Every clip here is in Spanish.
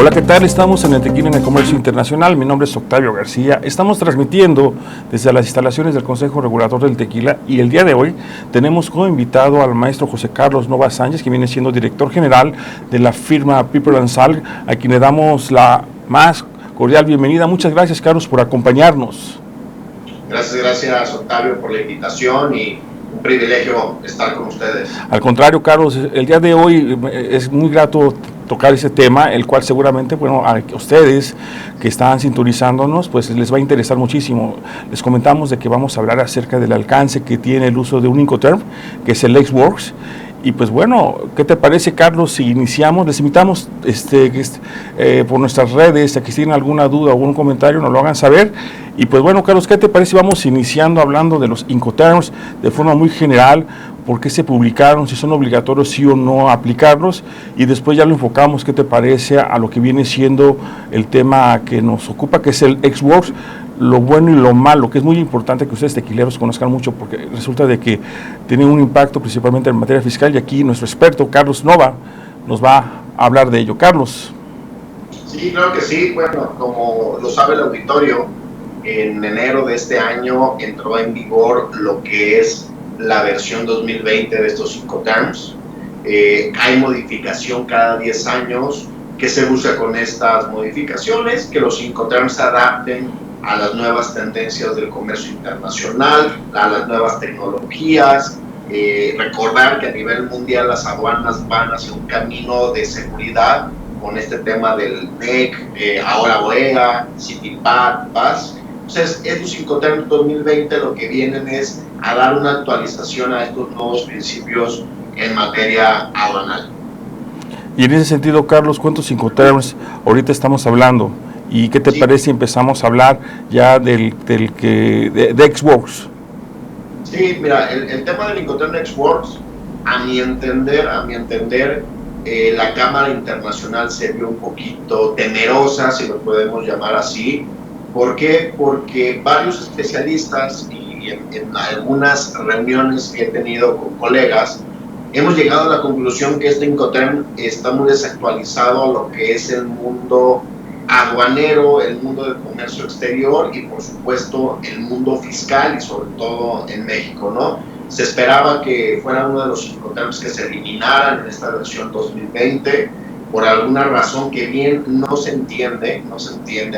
Hola, ¿qué tal? Estamos en el Tequila en el Comercio Internacional. Mi nombre es Octavio García. Estamos transmitiendo desde las instalaciones del Consejo Regulador del Tequila y el día de hoy tenemos como invitado al maestro José Carlos Nova Sánchez, que viene siendo director general de la firma Piper & Salk, a quien le damos la más cordial bienvenida. Muchas gracias, Carlos, por acompañarnos. Gracias, Octavio, por la invitación y un privilegio estar con ustedes. Al contrario, Carlos, el día de hoy es muy grato tocar ese tema, el cual seguramente, bueno, a ustedes que están sintonizándonos, pues les va a interesar muchísimo. Les comentamos de que vamos a hablar acerca del alcance que tiene el uso de un Incoterm, que es el XWorks. Y pues bueno, ¿qué te parece, Carlos, si iniciamos? Les invitamos por nuestras redes, a que si tienen alguna duda o algún comentario nos lo hagan saber. Y pues bueno, Carlos, ¿qué te parece si vamos iniciando hablando de los Incoterms de forma muy general? ¿Por qué se publicaron? Si son obligatorios sí o no aplicarlos, y después ya lo enfocamos, ¿qué te parece a lo que viene siendo el tema que nos ocupa, que es el XWorks, lo bueno y lo malo, que es muy importante que ustedes tequileros conozcan mucho, porque resulta de que tiene un impacto principalmente en materia fiscal, y aquí nuestro experto Carlos Nova nos va a hablar de ello. Carlos. Sí, claro que sí. Bueno, como lo sabe el auditorio, en enero de este año entró en vigor lo que es la versión 2020 de estos Incoterms. Hay modificación cada 10 años. ¿Qué se busca con estas modificaciones? Que los Incoterms se adapten a las nuevas tendencias del comercio internacional, a las nuevas tecnologías. Recordar que a nivel mundial las aduanas van hacia un camino de seguridad con este tema del NEC, ahora OEA, CITIPAT, PAS. Entonces, estos Incoterms 2020 lo que vienen es a dar una actualización a estos nuevos principios en materia aduanal. Y en ese sentido, Carlos, ¿cuántos Incoterms ahorita estamos hablando? ¿Y qué te parece si empezamos a hablar ya de XWorks? Sí, mira, el tema del Incoterm XWorks, a mi entender, la Cámara Internacional se vio un poquito temerosa, si lo podemos llamar así. ¿Por qué? Porque varios especialistas y en algunas reuniones que he tenido con colegas, hemos llegado a la conclusión que este Incoterm está muy desactualizado a lo que es el mundo aduanero, el mundo del comercio exterior y por supuesto el mundo fiscal, y sobre todo en México, ¿no? Se esperaba que fuera uno de los Incoterms que se eliminaran en esta versión 2020, por alguna razón que bien no se entiende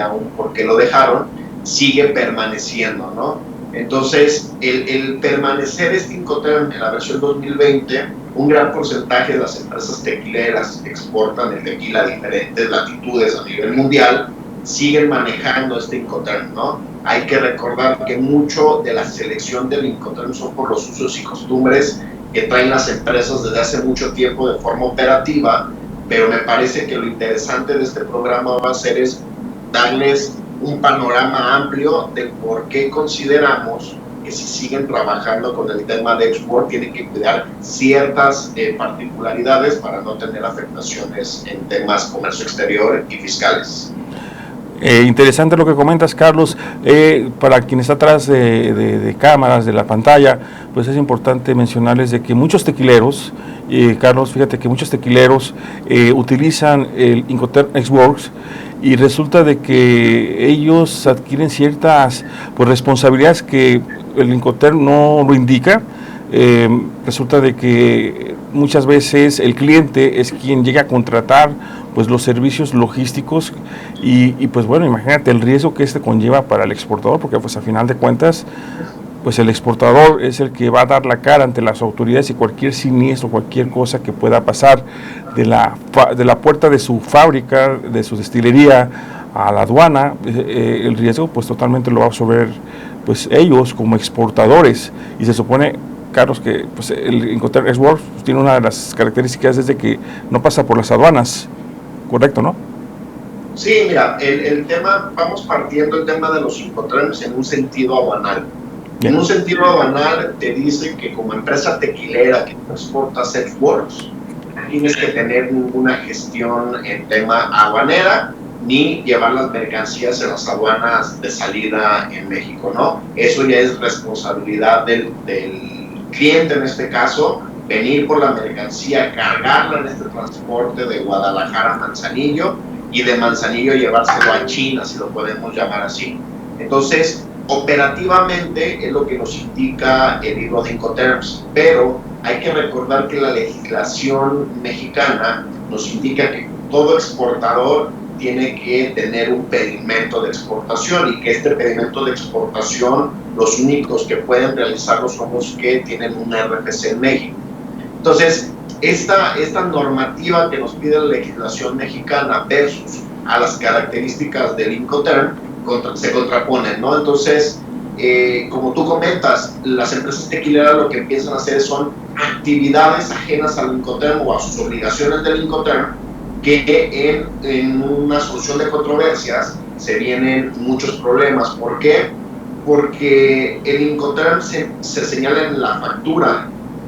aún por qué lo dejaron, sigue permaneciendo, ¿no? Entonces, el permanecer este Incoterm en la versión 2020, un gran porcentaje de las empresas tequileras que exportan el tequila a diferentes latitudes a nivel mundial siguen manejando este Incoterm, ¿no? Hay que recordar que mucho de la selección del Incoterm son por los usos y costumbres que traen las empresas desde hace mucho tiempo de forma operativa, pero me parece que lo interesante de este programa va a ser es darles un panorama amplio de por qué consideramos que si siguen trabajando con el tema de export tienen que cuidar ciertas particularidades para no tener afectaciones en temas comercio exterior y fiscales. Interesante lo que comentas, Carlos. Para quien está atrás de cámaras, de la pantalla, pues es importante mencionarles de que muchos tequileros, Carlos, fíjate que muchos tequileros utilizan el Incoterm XWorks, y resulta de que ellos adquieren ciertas pues, responsabilidades que el Incoterm no lo indica. Resulta de que muchas veces el cliente es quien llega a contratar pues los servicios logísticos y pues bueno, imagínate el riesgo que conlleva para el exportador, porque pues a final de cuentas pues el exportador es el que va a dar la cara ante las autoridades, y cualquier siniestro, cualquier cosa que pueda pasar de la puerta de su fábrica, de su destilería a la aduana, el riesgo pues totalmente lo va a absorber pues ellos como exportadores. Y se supone, Carlos, que pues el Incoterm XWorks pues, tiene una de las características es de que no pasa por las aduanas, ¿correcto, no? Sí, mira, el tema, vamos partiendo el tema de los Incoterms en un sentido aduanal. En un sentido aduanal te dice que como empresa tequilera que exportas XWorks, no tienes que tener ninguna gestión en tema aduanera, ni llevar las mercancías en las aduanas de salida en México, ¿no? Eso ya es responsabilidad del cliente en este caso, venir por la mercancía, cargarla en este transporte de Guadalajara a Manzanillo y de Manzanillo llevárselo a China, si lo podemos llamar así. Entonces, operativamente es lo que nos indica el libro de Incoterms, pero hay que recordar que la legislación mexicana nos indica que todo exportador tiene que tener un pedimento de exportación y que este pedimento de exportación los únicos que pueden realizarlo son los que tienen un RFC en México. Entonces, esta normativa que nos pide la legislación mexicana versus a las características del Incoterm se contraponen, ¿no? Entonces, como tú comentas, las empresas tequileras lo que empiezan a hacer son actividades ajenas al Incoterm o a sus obligaciones del Incoterm, que en una solución de controversias se vienen muchos problemas. ¿Por qué? Porque el Incoterm se señala en la factura.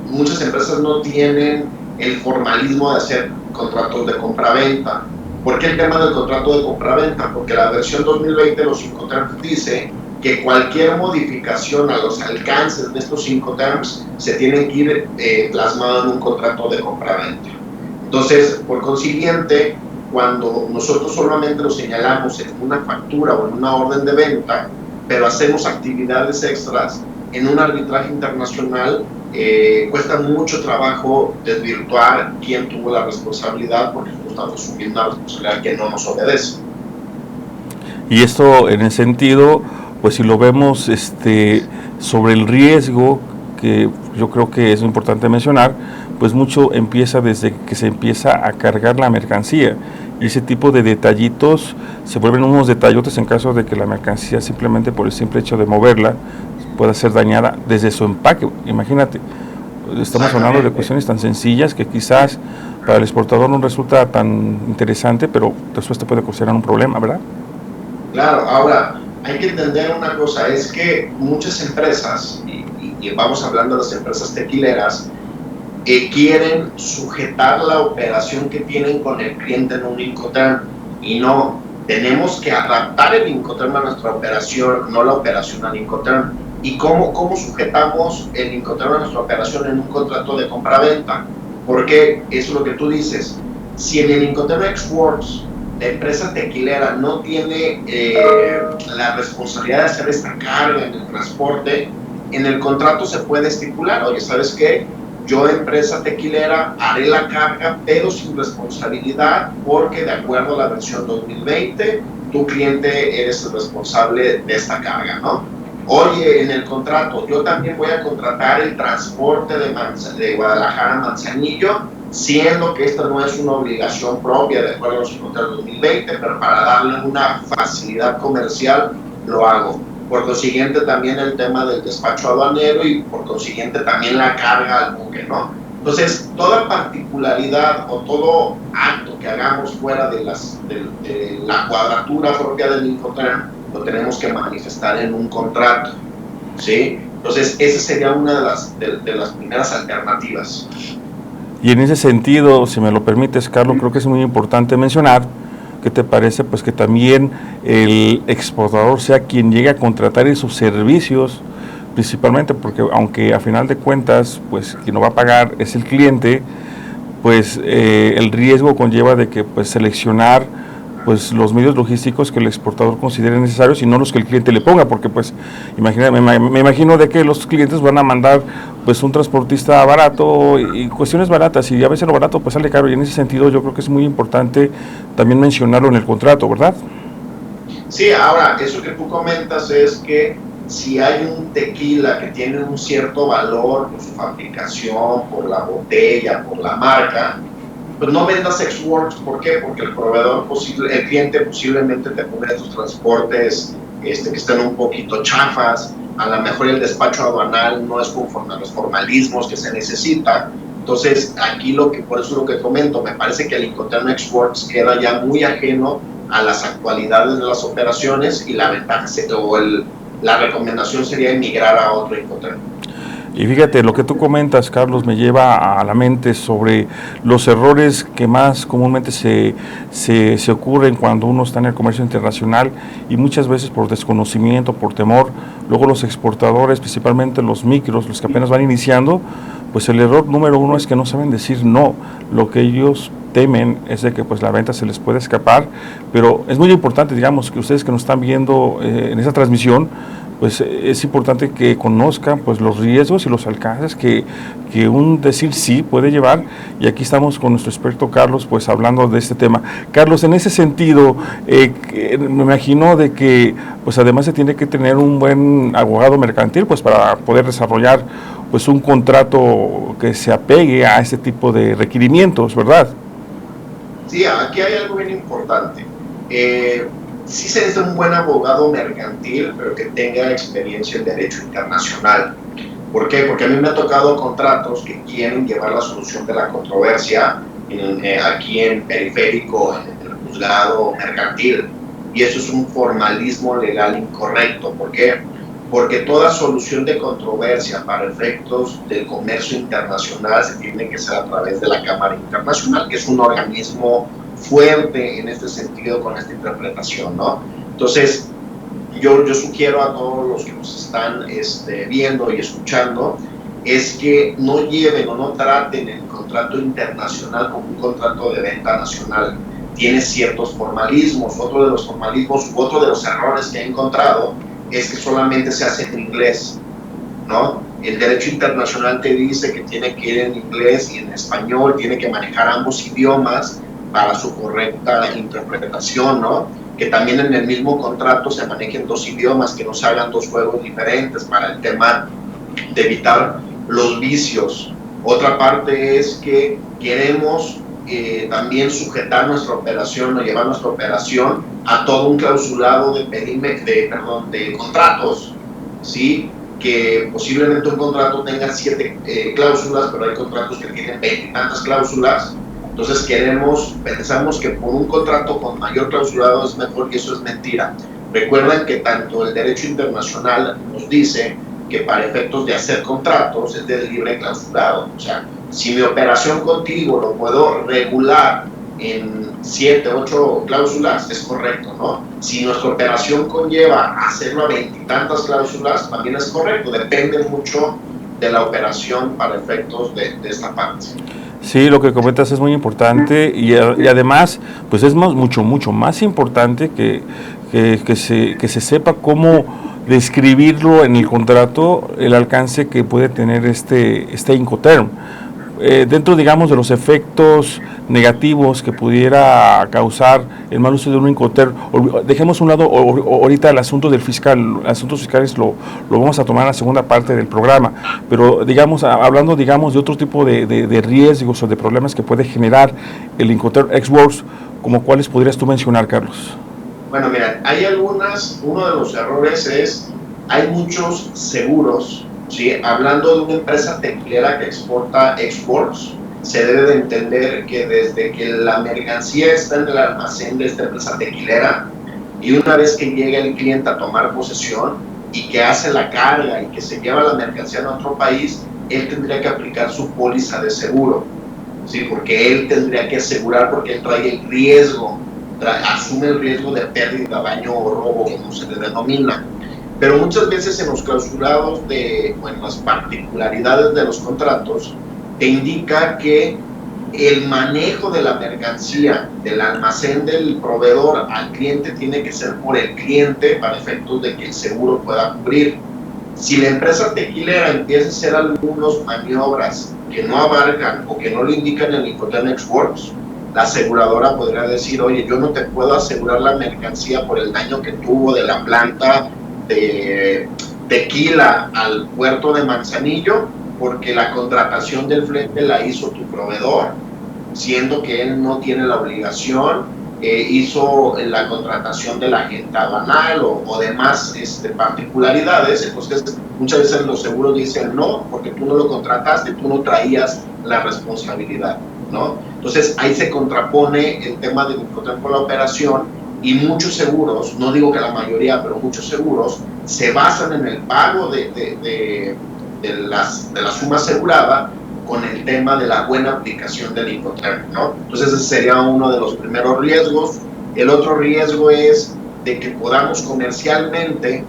Muchas empresas no tienen el formalismo de hacer contratos de compraventa. ¿Por qué el tema del contrato de compraventa? Porque la versión 2020 de los Incoterms dice que cualquier modificación a los alcances de estos Incoterms se tienen que ir plasmado en un contrato de compraventa. Entonces, por consiguiente, cuando nosotros solamente lo señalamos en una factura o en una orden de venta, pero hacemos actividades extras en un arbitraje internacional, cuesta mucho trabajo desvirtuar quién tuvo la responsabilidad, porque estamos asumiendo una responsabilidad que no nos obedece. Y esto en el sentido, pues si lo vemos sobre el riesgo, que yo creo que es importante mencionar, pues mucho empieza desde que se empieza a cargar la mercancía, y ese tipo de detallitos se vuelven unos detallotes en caso de que la mercancía, simplemente por el simple hecho de moverla, pueda ser dañada desde su empaque. Imagínate, estamos hablando de cuestiones tan sencillas que quizás para el exportador no resulta tan interesante, pero después te puede ocasionar un problema, ¿verdad? Claro, ahora hay que entender una cosa, es que muchas empresas, y vamos hablando de las empresas tequileras, quieren sujetar la operación que tienen con el cliente en un Incoterm, y no, tenemos que adaptar el Incoterm a nuestra operación, no la operación al Incoterm. ¿Y cómo sujetamos el Incoterm a nuestra operación en un contrato de compraventa? Porque eso es lo que tú dices, si en el Incoterm Exports la empresa tequilera no tiene la responsabilidad de hacer esta carga en el transporte, en el contrato se puede estipular, oye, ¿sabes qué? Yo, empresa tequilera, haré la carga, pero sin responsabilidad, porque de acuerdo a la versión 2020, tu cliente eres el responsable de esta carga, ¿no? Oye, en el contrato, yo también voy a contratar el transporte de Guadalajara a Manzanillo, siendo que esta no es una obligación propia de acuerdo a los contratos 2020, pero para darle una facilidad comercial lo hago. Por consiguiente, también el tema del despacho aduanero y por consiguiente también la carga al buque, ¿no? Entonces, toda particularidad o todo acto que hagamos fuera de la cuadratura propia del Incoterm lo tenemos que manifestar en un contrato, ¿sí? Entonces, esa sería una de las primeras alternativas. Y en ese sentido, si me lo permites, Carlos, creo que es muy importante mencionar, ¿qué te parece? Pues que también el exportador sea quien llegue a contratar esos servicios, principalmente porque aunque a final de cuentas, pues quien no va a pagar es el cliente, pues el riesgo conlleva de que pues seleccionar pues los medios logísticos que el exportador considere necesarios y no los que el cliente le ponga, porque pues me imagino de que los clientes van a mandar pues un transportista barato y cuestiones baratas, y a veces lo barato pues sale caro, y en ese sentido yo creo que es muy importante también mencionarlo en el contrato, ¿verdad? Sí, ahora, eso que tú comentas es que si hay un tequila que tiene un cierto valor por su fabricación, por la botella, por la marca, pues no vendas Exworks. ¿Por qué? Porque el cliente posiblemente te pone estos transportes que estén un poquito chafas, a lo mejor el despacho aduanal no es conforme a los formalismos que se necesita. Entonces, aquí por eso lo que comento, me parece que el Incoterm Exworks queda ya muy ajeno a las actualidades de las operaciones, y la ventaja la recomendación sería emigrar a otro Incoterm. Y fíjate, lo que tú comentas, Carlos, me lleva a la mente sobre los errores que más comúnmente se ocurren cuando uno está en el comercio internacional, y muchas veces por desconocimiento, por temor, luego los exportadores, principalmente los micros, los que apenas van iniciando, pues el error número uno es que no saben decir no. Lo que ellos temen es de que pues la venta se les puede escapar, pero es muy importante, digamos, que ustedes que nos están viendo en esta transmisión, pues es importante que conozcan pues los riesgos y los alcances que un decir sí puede llevar, y aquí estamos con nuestro experto Carlos pues hablando de este tema. Carlos, en ese sentido, me imagino de que pues además se tiene que tener un buen abogado mercantil pues para poder desarrollar pues un contrato que se apegue a este tipo de requerimientos, ¿verdad? Sí, aquí hay algo bien importante. Sí se necesita un buen abogado mercantil, pero que tenga experiencia en derecho internacional. ¿Por qué? Porque a mí me ha tocado contratos que quieren llevar la solución de la controversia aquí en periférico, en el juzgado mercantil. Y eso es un formalismo legal incorrecto. ¿Por qué? Porque toda solución de controversia para efectos del comercio internacional se tiene que hacer a través de la Cámara Internacional, que es un organismo fuerte en este sentido con esta interpretación, ¿no? Entonces, yo sugiero a todos los que nos están viendo y escuchando es que no lleven o no traten el contrato internacional como un contrato de venta nacional. Tiene ciertos formalismos. Otro de los formalismos u otro de los errores que he encontrado es que solamente se hace en inglés, ¿no? El derecho internacional te dice que tiene que ir en inglés y en español, tiene que manejar ambos idiomas para su correcta interpretación, ¿no? Que también en el mismo contrato se manejen dos idiomas, que no se hagan dos juegos diferentes para el tema de evitar los vicios. Otra parte es que queremos también sujetar nuestra operación o llevar nuestra operación a todo un clausulado de contratos, ¿sí? Que posiblemente un contrato tenga 7 cláusulas, pero hay contratos que tienen 20 y tantas cláusulas. Entonces pensamos que por un contrato con mayor clausulado es mejor, y eso es mentira. Recuerden que tanto el derecho internacional nos dice que para efectos de hacer contratos es de libre clausulado. O sea, si mi operación contigo lo puedo regular en 7, 8 cláusulas, es correcto, ¿no? Si nuestra operación conlleva hacerlo a 20 y tantas cláusulas, también es correcto. Depende mucho de la operación para efectos de esta parte. Sí, lo que comentas es muy importante y además pues es mucho más importante que se sepa cómo describirlo en el contrato, el alcance que puede tener este Incoterm. Dentro, digamos, de los efectos negativos que pudiera causar el mal uso de un Incoterm, dejemos a un lado ahorita el asunto del fiscal. Asuntos fiscales lo vamos a tomar en la segunda parte del programa, pero digamos, hablando, digamos, de otro tipo de riesgos o de problemas que puede generar el Incoterm Xworks, como cuáles podrías tú mencionar, Carlos. Bueno, mira, hay uno de los errores es, hay muchos seguros, ¿sí? Hablando de una empresa tequilera que exporta exports, se debe de entender que desde que la mercancía está en el almacén de esta empresa tequilera y una vez que llega el cliente a tomar posesión y que hace la carga y que se lleva la mercancía a otro país, él tendría que aplicar su póliza de seguro, ¿sí? Porque él tendría que asegurar, porque él trae el riesgo, asume el riesgo de pérdida, daño o robo, como se le denomina. Pero muchas veces en los clausulados o en las particularidades de los contratos, te indica que el manejo de la mercancía del almacén del proveedor al cliente tiene que ser por el cliente para efectos de que el seguro pueda cubrir. Si la empresa tequilera empieza a hacer algunas maniobras que no abarcan o que no lo indican en el Incoterm Xworks, la aseguradora podría decir, oye, yo no te puedo asegurar la mercancía por el daño que tuvo de la planta de tequila al puerto de Manzanillo, porque la contratación del flete la hizo tu proveedor, siendo que él no tiene la obligación, hizo la contratación del agente aduanal o demás particularidades. Entonces muchas veces los seguros dicen no, porque tú no lo contrataste, tú no traías la responsabilidad, ¿no? Entonces ahí se contrapone el tema del Incoterm con la operación, y muchos seguros, no digo que la mayoría, pero muchos seguros se basan en el pago de la suma asegurada con el tema de la buena aplicación del Incoterm, ¿no? Entonces ese sería uno de los primeros riesgos. El otro riesgo es de que podamos comercialmente,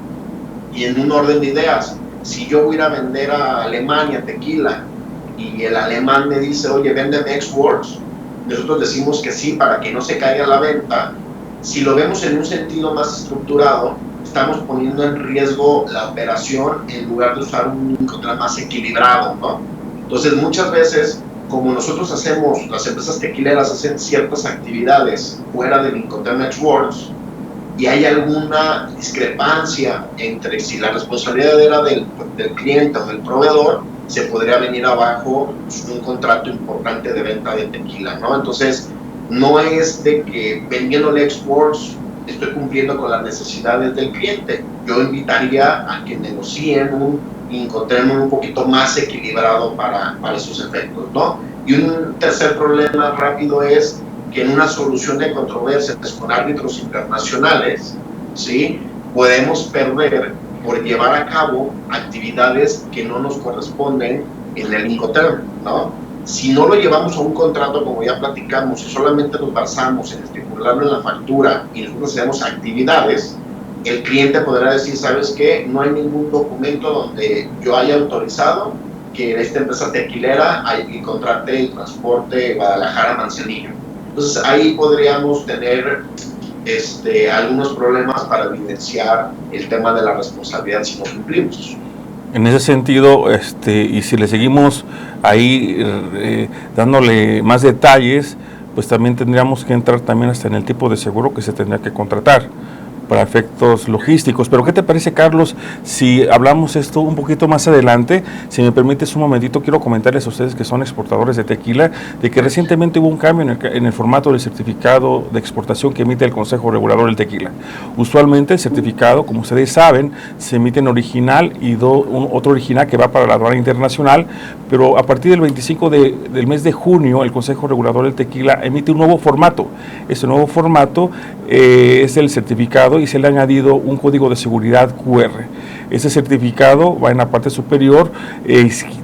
y en un orden de ideas, si yo voy a ir a vender a Alemania tequila y el alemán me dice, oye, véndeme Xworks, nosotros decimos que sí para que no se caiga la venta. Si lo vemos en un sentido más estructurado, estamos poniendo en riesgo la operación en lugar de usar un Incoterm más equilibrado, ¿no? Entonces, muchas veces, como nosotros hacemos, las empresas tequileras hacen ciertas actividades fuera del Incoterm Xworks y hay alguna discrepancia entre si la responsabilidad era del cliente o del proveedor, se podría venir abajo un contrato importante de venta de tequila, ¿no? Entonces, no es de que vendiéndole Xworks estoy cumpliendo con las necesidades del cliente. Yo invitaría a que negocien un Incoterm un poquito más equilibrado para esos efectos, ¿no? Y un tercer problema rápido es que en una solución de controversias con árbitros internacionales, ¿sí?, podemos perder por llevar a cabo actividades que no nos corresponden en el Incoterm, ¿no? Si no lo llevamos a un contrato, como ya platicamos, y solamente nos basamos en estipularlo en la factura y nosotros hacemos actividades, el cliente podrá decir, ¿sabes qué? No hay ningún documento donde yo haya autorizado que esta empresa tequilera contrate el transporte Guadalajara-Manzanillo. Entonces ahí podríamos tener algunos problemas para evidenciar el tema de la responsabilidad si no cumplimos. En ese sentido, y si le seguimos ahí dándole más detalles, pues también tendríamos que entrar también hasta en el tipo de seguro que se tendría que contratar para efectos logísticos. Pero ¿qué te parece, Carlos, si hablamos esto un poquito más adelante? Si me permites un momentito, quiero comentarles a ustedes que son exportadores de tequila, de que recientemente hubo un cambio en el formato del certificado de exportación que emite el Consejo Regulador del Tequila. Usualmente el certificado, como ustedes saben, se emite en original y otro original que va para la aduana internacional, pero a partir del 25 del mes de junio, el Consejo Regulador del Tequila emite un nuevo formato. Ese nuevo formato es el certificado y se le ha añadido un código de seguridad QR. Ese certificado va en la parte superior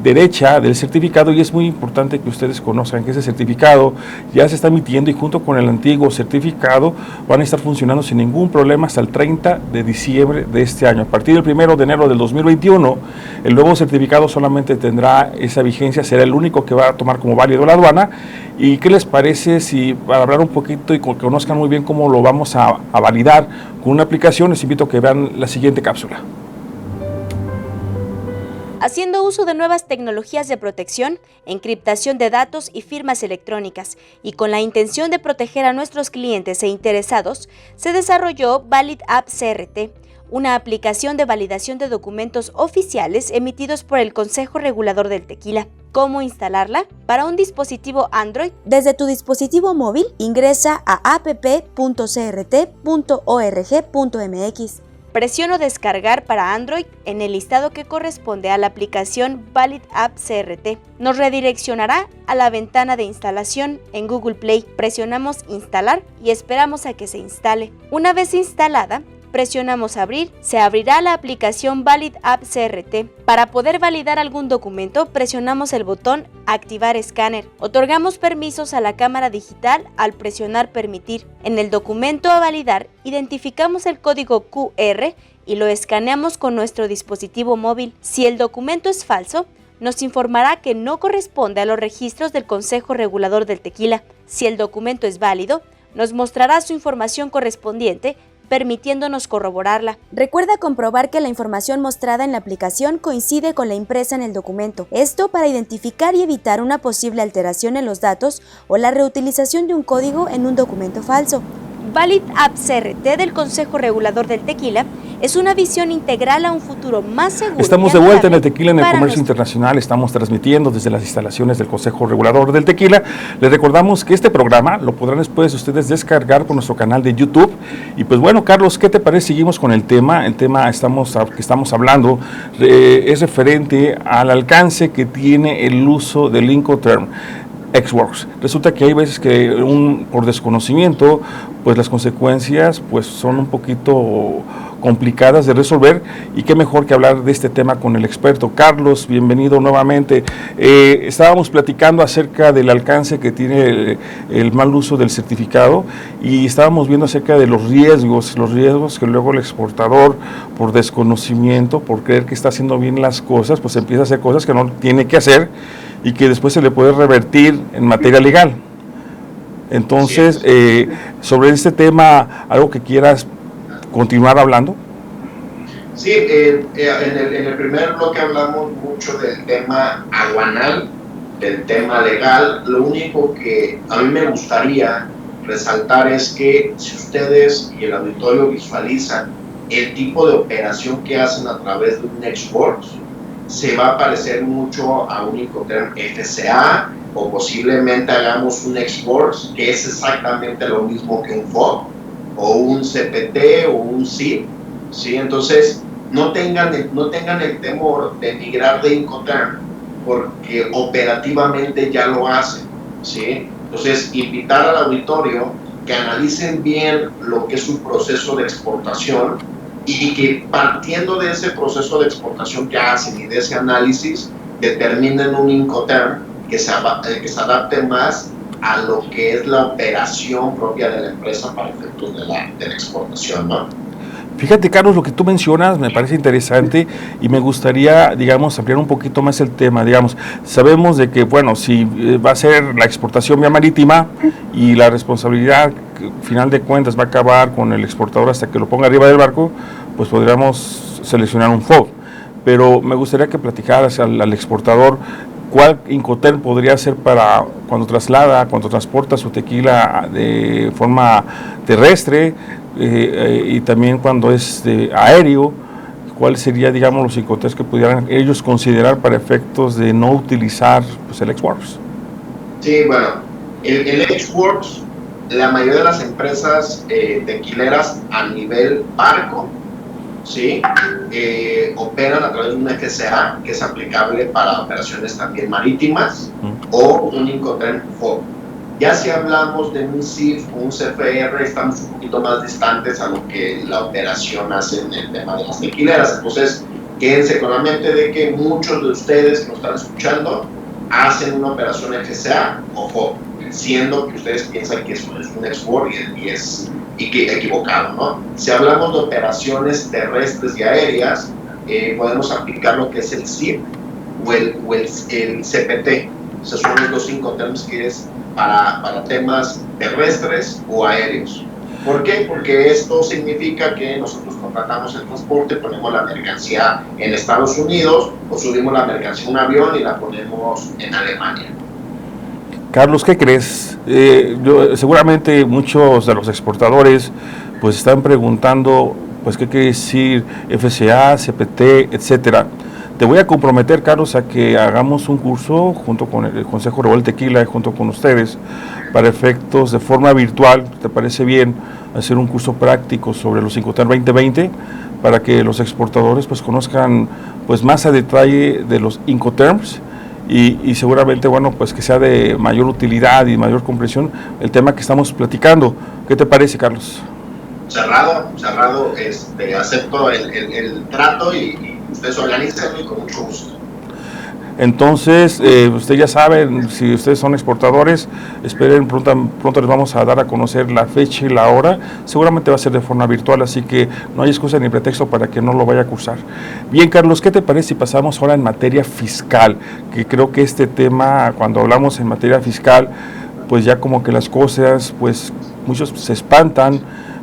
derecha del certificado y es muy importante que ustedes conozcan que ese certificado ya se está emitiendo y junto con el antiguo certificado van a estar funcionando sin ningún problema hasta el 30 de diciembre de este año. A partir del 1 de enero del 2021, el nuevo certificado solamente tendrá esa vigencia, será el único que va a tomar como válido la aduana. ¿Y qué les parece si, para hablar un poquito y que conozcan muy bien cómo lo vamos a validar con una aplicación, les invito a que vean la siguiente cápsula? Haciendo uso de nuevas tecnologías de protección, encriptación de datos y firmas electrónicas, y con la intención de proteger a nuestros clientes e interesados, se desarrolló Valid App CRT, una aplicación de validación de documentos oficiales emitidos por el Consejo Regulador del Tequila. ¿Cómo instalarla? Para un dispositivo Android, desde tu dispositivo móvil, ingresa a app.crt.org.mx. Presiono descargar para Android en el listado que corresponde a la aplicación Valid App CRT. Nos redireccionará a la ventana de instalación en Google Play. Presionamos instalar y esperamos a que se instale. Una vez instalada, presionamos abrir, se abrirá la aplicación Valid App CRT. Para poder validar algún documento, presionamos el botón Activar escáner. Otorgamos permisos a la cámara digital al presionar Permitir. En el documento a validar, identificamos el código QR y lo escaneamos con nuestro dispositivo móvil. Si el documento es falso, nos informará que no corresponde a los registros del Consejo Regulador del Tequila. Si el documento es válido, nos mostrará su información correspondiente, permitiéndonos corroborarla. Recuerda comprobar que la información mostrada en la aplicación coincide con la impresa en el documento. Esto para identificar y evitar una posible alteración en los datos o la reutilización de un código en un documento falso. Valid App CRT del Consejo Regulador del Tequila es una visión integral a un futuro más seguro. Estamos de vuelta en el Tequila en el Comercio Internacional, estamos transmitiendo desde las instalaciones del Consejo Regulador del Tequila. Les recordamos que este programa lo podrán después ustedes descargar por nuestro canal de YouTube. Y pues bueno, Carlos, ¿qué te parece? Seguimos con el tema. El tema que estamos hablando es referente al alcance que tiene el uso del Incoterm Xworks. Resulta que hay veces que por desconocimiento, pues las consecuencias pues son un poquito complicadas de resolver, y qué mejor que hablar de este tema con el experto. Carlos, bienvenido nuevamente. Estábamos platicando acerca del alcance que tiene el mal uso del certificado y estábamos viendo acerca de los riesgos que luego el exportador, por desconocimiento, por creer que está haciendo bien las cosas, pues empieza a hacer cosas que no tiene que hacer. y que después se le puede revertir en materia legal. Entonces, sobre este tema, ¿algo que quieras continuar hablando? Sí, en el primer bloque hablamos mucho del tema aduanal, del tema legal. Lo único que a mí me gustaría resaltar es que si ustedes y el auditorio visualizan el tipo de operación que hacen a través de un export, se va a parecer mucho a un Incoterm FCA, o posiblemente hagamos un export que es exactamente lo mismo que un FOB o un CPT o un SIP, ¿sí? Entonces no tengan el temor de migrar de Incoterm, porque operativamente ya lo hacen, ¿sí? Entonces invitar al auditorio que analicen bien lo que es su proceso de exportación y que partiendo de ese proceso de exportación que hacen y de ese análisis determinen un Incoterm que se adapte más a lo que es la operación propia de la empresa para efectos de la exportación, ¿no? Fíjate, Carlos, lo que tú mencionas me parece interesante y me gustaría, digamos, ampliar un poquito más el tema. Digamos, sabemos de que, bueno, si va a ser la exportación vía marítima y la responsabilidad, final de cuentas, va a acabar con el exportador hasta que lo ponga arriba del barco, pues podríamos seleccionar un FOB. Pero me gustaría que platicaras al exportador cuál Incoterm podría ser para cuando transporta su tequila de forma terrestre, y también cuando es aéreo, cuál sería, digamos, los Incoterms que pudieran ellos considerar para efectos de no utilizar, pues, el X-Works. Sí, bueno, el X-Works, la mayoría de las empresas tequileras a nivel barco, ¿sí? Operan a través de un FCA que es aplicable para operaciones también marítimas, o un Incoterm FOB. Ya si hablamos de un CIF o un CFR, estamos un poquito más distantes a lo que la operación hace en el tema de las tequileras. Entonces, quédense con la mente de que muchos de ustedes que nos están escuchando hacen una operación FCA o FOB, siendo que ustedes piensan que eso es un export y que equivocado, ¿no? Si hablamos de operaciones terrestres y aéreas, podemos aplicar lo que es el CIP o el CPT. Esos son los 5 términos que es para temas terrestres o aéreos. ¿Por qué? Porque esto significa que nosotros contratamos el transporte, ponemos la mercancía en Estados Unidos o subimos la mercancía en un avión y la ponemos en Alemania. Carlos, ¿qué crees? Seguramente muchos de los exportadores pues están preguntando pues qué quiere decir FCA, CPT, etcétera. Te voy a comprometer, Carlos, a que hagamos un curso junto con el Consejo Regular del Tequila y junto con ustedes para efectos de forma virtual. ¿Te parece bien hacer un curso práctico sobre los Incoterm 2020 para que los exportadores pues conozcan pues más a detalle de los Incoterms y seguramente, bueno, pues que sea de mayor utilidad y mayor comprensión el tema que estamos platicando? ¿Qué te parece, Carlos? Cerrado, acepto el trato y ustedes organizan y con mucho gusto. Entonces, ustedes ya saben, si ustedes son exportadores, esperen, pronto les vamos a dar a conocer la fecha y la hora. Seguramente va a ser de forma virtual, así que no hay excusa ni pretexto para que no lo vaya a cursar. Bien, Carlos, ¿qué te parece si pasamos ahora en materia fiscal? Que creo que este tema, cuando hablamos en materia fiscal, pues ya como que las cosas, pues muchos se espantan.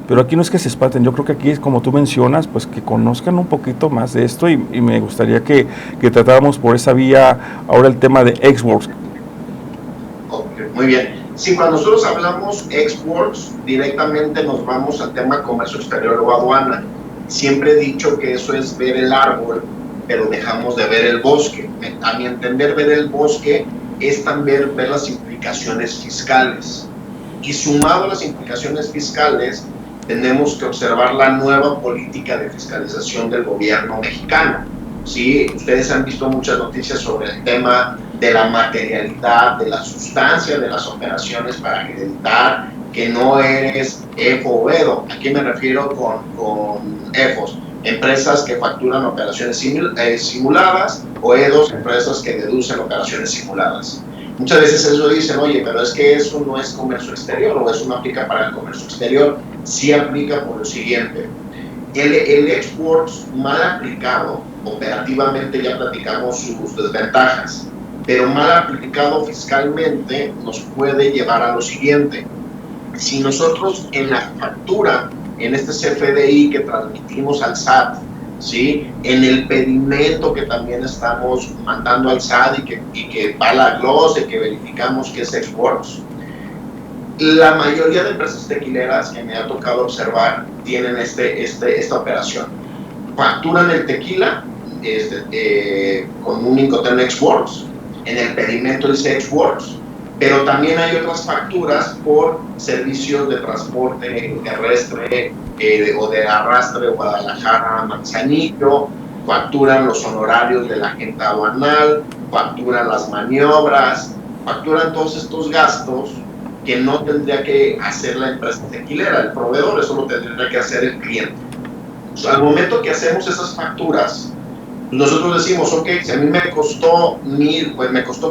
Pero aquí no es que se espanten, yo creo que aquí es como tú mencionas, pues que conozcan un poquito más de esto y me gustaría que tratáramos por esa vía ahora el tema de X-Works. Okay, muy bien. Sí, cuando nosotros hablamos X-Works, directamente nos vamos al tema comercio exterior o aduana. Siempre he dicho que eso es ver el árbol, pero dejamos de ver el bosque. A mi entender, ver el bosque es también ver las implicaciones fiscales. Y sumado a las implicaciones fiscales, tenemos que observar la nueva política de fiscalización del gobierno mexicano. ¿Sí? Ustedes han visto muchas noticias sobre el tema de la materialidad, de la sustancia de las operaciones para acreditar que no eres EFO o EDO. ¿A qué me refiero con EFOs? Empresas que facturan operaciones simuladas, o EDOs, empresas que deducen operaciones simuladas. Muchas veces eso dicen, oye, pero es que eso no es comercio exterior o eso no aplica para el comercio exterior. Sí aplica por lo siguiente. El X-Works mal aplicado, operativamente ya platicamos sus desventajas. pero mal aplicado fiscalmente nos puede llevar a lo siguiente. Si nosotros en la factura, en este CFDI que transmitimos al SAT, ¿sí?, en el pedimento que también estamos mandando al SAT y que va a la glosa y que verificamos que es Exworks, la mayoría de empresas tequileras que me ha tocado observar tienen esta operación. Facturan el tequila con un Incoterm Exworks, en el pedimento dice Exworks, pero también hay otras facturas por servicios de transporte terrestre o de arrastre Guadalajara a Manzanillo, facturan los honorarios de la agente aduanal, facturan las maniobras, facturan todos estos gastos que no tendría que hacer la empresa tequilera, el proveedor, eso lo tendría que hacer el cliente. O sea, al momento que hacemos esas facturas, nosotros decimos, ok, si a mí me costó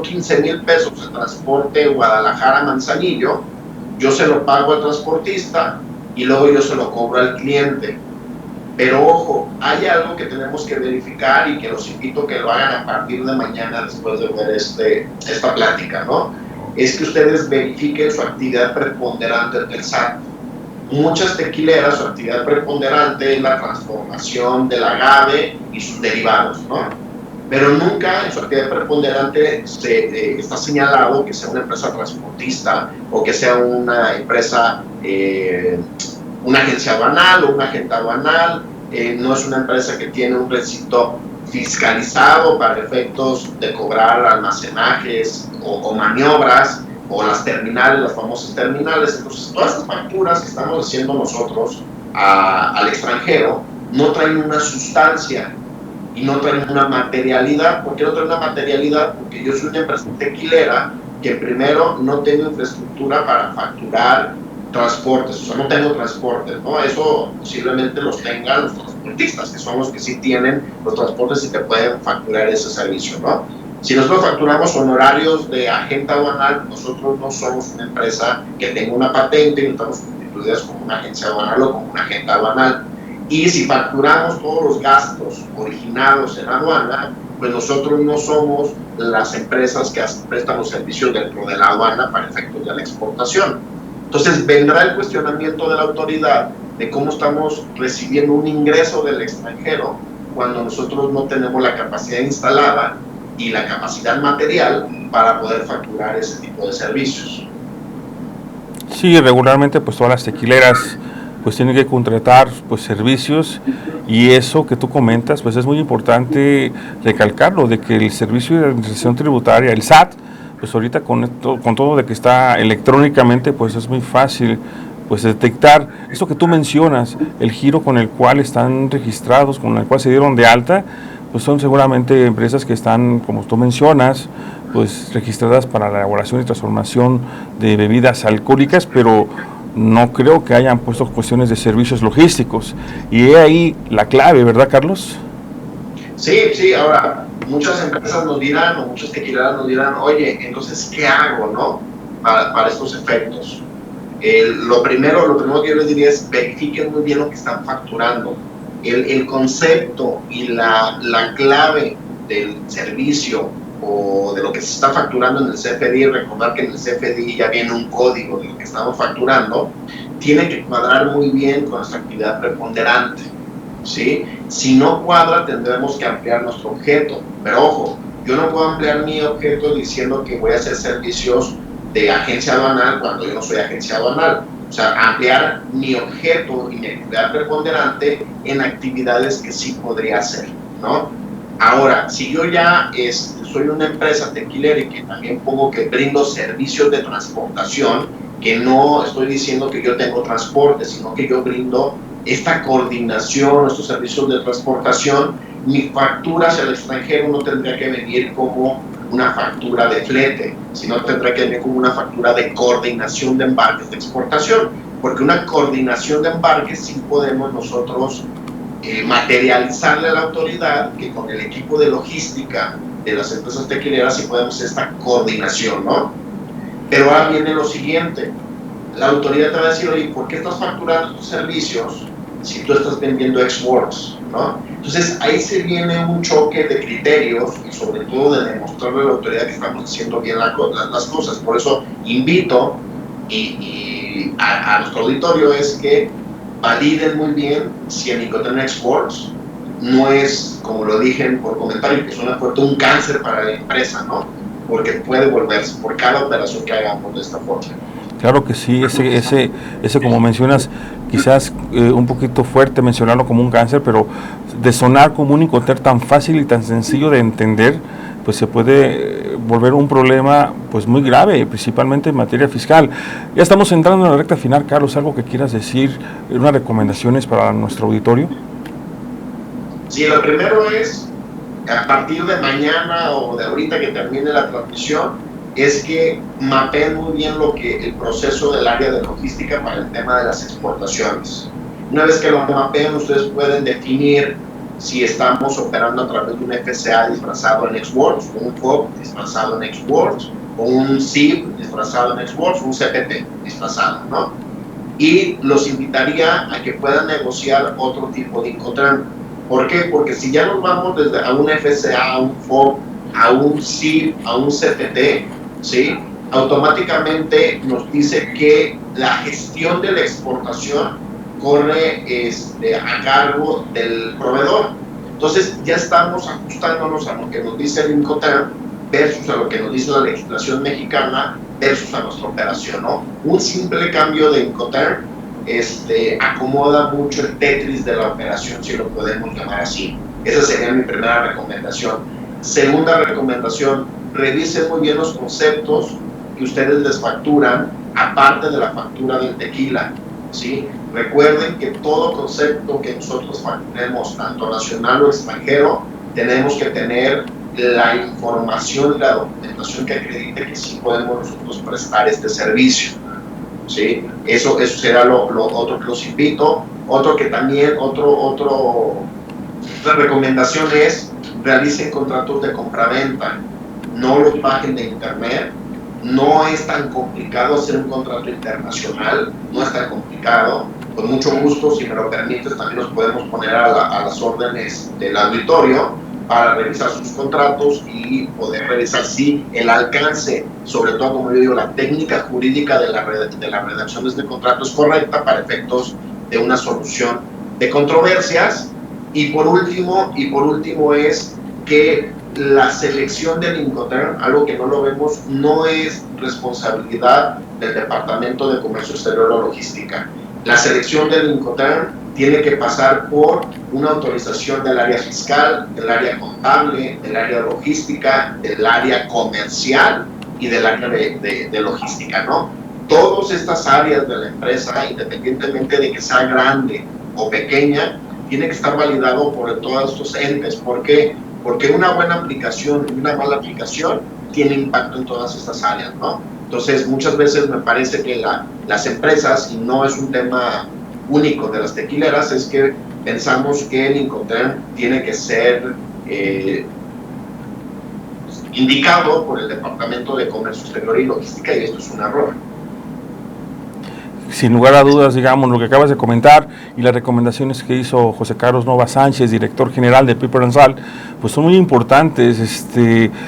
15,000 pesos el transporte Guadalajara-Manzanillo, yo se lo pago al transportista y luego yo se lo cobro al cliente. Pero ojo, hay algo que tenemos que verificar y que los invito a que lo hagan a partir de mañana después de ver esta plática, ¿no? Es que ustedes verifiquen su actividad preponderante del SAT. Muchas tequileras, su actividad preponderante es la transformación del agave y sus derivados, ¿no? Pero nunca en su actividad preponderante está señalado que sea una empresa transportista o que sea una empresa, una agencia aduanal o un agente aduanal, no es una empresa que tiene un recinto fiscalizado para efectos de cobrar almacenajes o maniobras, o las terminales, las famosas terminales. Entonces, todas estas facturas que estamos haciendo nosotros al extranjero no traen una sustancia y no traen una materialidad. ¿Por qué no traen una materialidad? Porque yo soy una empresa tequilera que primero no tengo infraestructura para facturar transportes, o sea, no tengo transportes, ¿no? Eso posiblemente los tengan los transportistas, que son los que sí tienen los transportes y te pueden facturar ese servicio, ¿no? Si nosotros facturamos honorarios de agente aduanal, nosotros no somos una empresa que tenga una patente y no estamos constituidas como una agencia aduanal o como un agente aduanal. Y si facturamos todos los gastos originados en aduana, pues nosotros no somos las empresas que prestan los servicios dentro de la aduana para efectos de la exportación. Entonces vendrá el cuestionamiento de la autoridad de cómo estamos recibiendo un ingreso del extranjero cuando nosotros no tenemos la capacidad instalada y la capacidad material para poder facturar ese tipo de servicios. Sí, regularmente pues todas las tequileras pues tienen que contratar pues servicios, y eso que tú comentas pues es muy importante recalcarlo, de que el servicio de administración tributaria, el SAT, pues ahorita con todo de que está electrónicamente pues es muy fácil pues detectar eso que tú mencionas, el giro con el cual están registrados, con el cual se dieron de alta. Pues son seguramente empresas que están, como tú mencionas, pues registradas para la elaboración y transformación de bebidas alcohólicas, pero no creo que hayan puesto cuestiones de servicios logísticos. Y he ahí la clave, ¿verdad, Carlos? Sí, ahora, muchas empresas nos dirán, o muchas tequileras nos dirán, oye, entonces, ¿qué hago, no? Para estos efectos. Lo primero que yo les diría es verifiquen muy bien lo que están facturando. El concepto y la clave del servicio o de lo que se está facturando en el CFDI, recordar que en el CFDI ya viene un código de lo que estamos facturando, tiene que cuadrar muy bien con nuestra actividad preponderante, ¿sí? Si no cuadra, tendremos que ampliar nuestro objeto, pero ojo, yo no puedo ampliar mi objeto diciendo que voy a hacer servicios de agencia aduanal cuando yo no soy agencia aduanal. O sea, ampliar mi objeto y mi actividad preponderante en actividades que sí podría hacer, ¿no? Ahora, si yo ya soy una empresa tequilera y que también pongo que brindo servicios de transportación, que no estoy diciendo que yo tengo transporte, sino que yo brindo esta coordinación, estos servicios de transportación, mi factura hacia el extranjero no tendría que venir como una factura de flete, sino tendrá que venir como una factura de coordinación de embarques de exportación, porque una coordinación de embarques sí podemos nosotros materializarle a la autoridad que con el equipo de logística de las empresas tequileras sí podemos hacer esta coordinación, ¿no? Pero ahora viene lo siguiente, la autoridad te va a decir, oye, ¿por qué estás facturando tus servicios si tú estás vendiendo Exworks? ¿no? Entonces ahí se viene un choque de criterios y sobre todo de demostrarle a la autoridad que estamos haciendo bien las cosas. Por eso invito a nuestro auditorio es que validen muy bien si el Incoterm Exports no es, como lo dije por comentario, que suena fuerte, un cáncer para la empresa, ¿no? Porque puede volverse por cada operación que hagamos de esta forma. Claro que sí, ese como mencionas, quizás un poquito fuerte mencionarlo como un cáncer, pero de sonar como un Incoterm tan fácil y tan sencillo de entender, pues se puede volver un problema pues muy grave, principalmente en materia fiscal. Ya estamos entrando en la recta final, Carlos, ¿algo que quieras decir, unas recomendaciones para nuestro auditorio? Sí, lo primero es, a partir de mañana o de ahorita que termine la transmisión, es que mapeen muy bien el proceso del área de logística para el tema de las exportaciones. Una vez que lo mapeen, ustedes pueden definir si estamos operando a través de un FCA disfrazado en Exports, un FOB disfrazado en Exports, o un SIB disfrazado en Exports, un CPT disfrazado, ¿no? Y los invitaría a que puedan negociar otro tipo de Incoterm. ¿Por qué? Porque si ya nos vamos desde a un FCA, a un FOB, a un SIB, a un CPT, ¿sí? Automáticamente nos dice que la gestión de la exportación corre a cargo del proveedor. Entonces ya estamos ajustándonos a lo que nos dice el Incoterm versus a lo que nos dice la legislación mexicana versus a nuestra operación, ¿no? Un simple cambio de Incoterm acomoda mucho el Tetris de la operación, si lo podemos llamar así. Esa sería mi primera recomendación. Segunda recomendación, revisen muy bien los conceptos que ustedes les facturan, aparte de la factura del tequila, ¿sí? Recuerden que todo concepto que nosotros facturemos, tanto nacional o extranjero, tenemos que tener la información y la documentación que acredite que sí podemos nosotros prestar este servicio, ¿sí? Eso será lo otro que los invito. Otra recomendación es realicen contratos de compraventa, no los bajen de internet. No es tan complicado hacer un contrato internacional, no es tan complicado. Con mucho gusto, si me lo permites, también nos podemos poner a las órdenes del auditorio para revisar sus contratos y poder revisar si el alcance, sobre todo, como yo digo, la técnica jurídica de la redacción de este contrato es correcta para efectos de una solución de controversias. Y por último es que la selección del Incoterm, algo que no lo vemos, no es responsabilidad del Departamento de Comercio Exterior o Logística. La selección del Incoterm tiene que pasar por una autorización del área fiscal, del área contable, del área logística, del área comercial y del área de logística, ¿no? Todas estas áreas de la empresa, independientemente de que sea grande o pequeña, tiene que estar validado por todos estos entes. ¿Por qué? Porque una buena aplicación y una mala aplicación tiene impacto en todas estas áreas, ¿no? Entonces, muchas veces me parece que las empresas, y no es un tema único de las tequileras, es que pensamos que el Incoterm tiene que ser indicado por el Departamento de Comercio Exterior y Logística, y esto es un error. Sin lugar a dudas, digamos, lo que acabas de comentar y las recomendaciones que hizo José Carlos Nova Sánchez, director general de Piper & Salt, pues son muy importantes.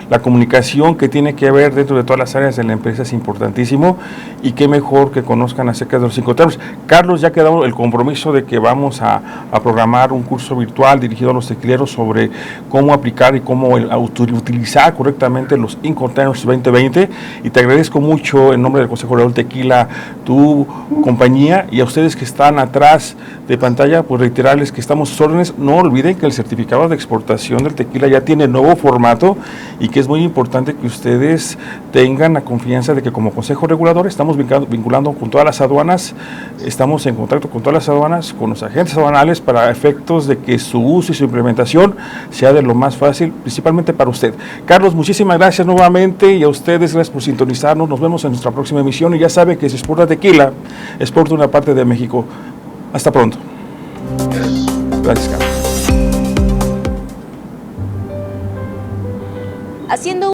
La comunicación que tiene que haber dentro de todas las áreas de la empresa es importantísimo, y qué mejor que conozcan acerca de los Incoterms. Carlos, ya quedó el compromiso de que vamos a programar un curso virtual dirigido a los tequileros sobre cómo aplicar y cómo utilizar correctamente los Incoterms 2020, y te agradezco mucho en nombre del Consejo Regulador del Tequila tu compañía, y a ustedes que están atrás de pantalla, pues reiterarles que estamos a sus órdenes. No olviden que el certificado de exportación del tequila ya tiene nuevo formato, y que es muy importante que ustedes tengan la confianza de que como Consejo Regulador estamos vinculando con todas las aduanas, estamos en contacto con todas las aduanas, con los agentes aduanales, para efectos de que su uso y su implementación sea de lo más fácil, principalmente para usted. Carlos, muchísimas gracias nuevamente, y a ustedes gracias por sintonizarnos. Nos vemos en nuestra próxima emisión, y ya sabe que si exporta tequila, exporta una parte de México. Hasta pronto. Gracias, Carlos. Haciendo